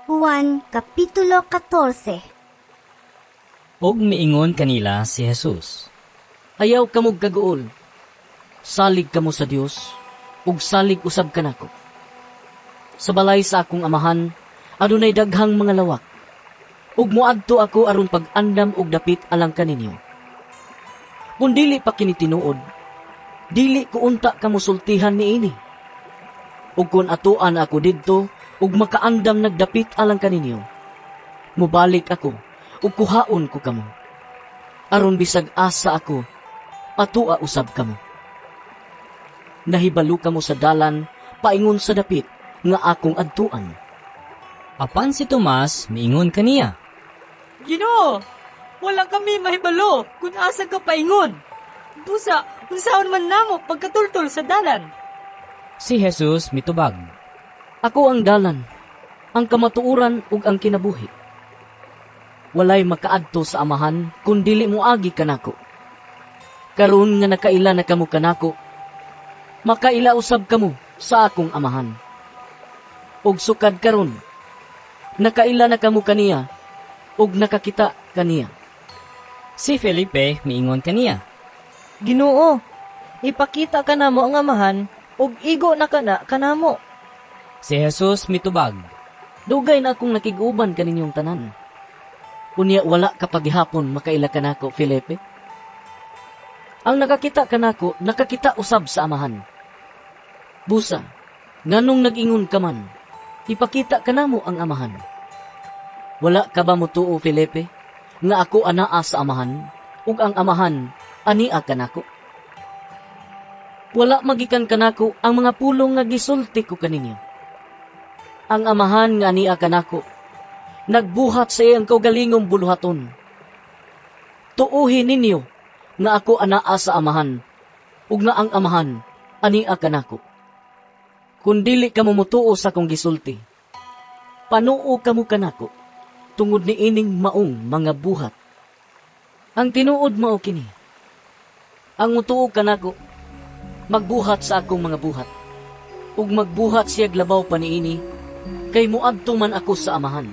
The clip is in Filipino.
Juan Kapitulo 14. Og miingon kanila si Jesus, ayaw kamog kaguol, salig kamo sa Dios, ug salig usab kanako. Sa balay sa akong amahan, adunay daghang mga lawak, ug moadto ako aron pag-andam og dapit alang kaninyo. Kung dili pa kini tinuod, dili ko unta kamusultihan niini. Ug kun atuan ako didto ug makaandam nagdapit alang kaninyo, mubalik ako ug kuhaon ko kamo. Aron bisag asa ako, atua usab kamo. Nahibalo kamo sa dalan, paingon sa dapit nga akong adtuan. Apan si Tomas miingon kaniya, Ginoo, wala kami mahibalo kung asa ka paingon. Busa, unsaon man namo pagkatultol sa dalan. Si Jesus mitubag, Ako ang dalan, ang kamatuoran ug ang kinabuhi. Walay makaadto sa amahan kung dili moagi kanako. Karon nga nakaila na kamo kanako, makaila usab kamo sa akong amahan. Ug sukad karon, nakaila na kamo kaniya ug nakakita kaniya. si Felipe miingon kaniya, Ginoo, ipakita ka namo ang amahan ug igo na kana kanamo. Si Jesus mitubag, Dugay na akong nakiguban kaninyong tanan. Unya wala ka paghihapon makaila kanako, Felipe. Ang nakakita kanako, nakakita usab sa amahan. Busa, nganong nag-ingon ka man, ipakita kanamo ang amahan. Wala ka ba mo tuo, Felipe, nga ako anaa sa amahan, ug ang amahan ania kanako? Wala magikan kanako ang mga pulong nga gisulti ko kaninyo. Ang amahan nga ania kanako, nagbuhat sa iyang kaugalingong buluhaton. Tuuhin ninyo nga ako anaa sa amahan, ug nga ang amahan ania kanako. Kung dili ka mumutuo sa kong gisulti, panuo kamo kanako, tungod ni ining maong mga buhat. Ang tinuod mao kini, ang mutuo kanako, magbuhat sa akong mga buhat, ug magbuhat siya labaw pa niini, kay muadto man ako sa amahan.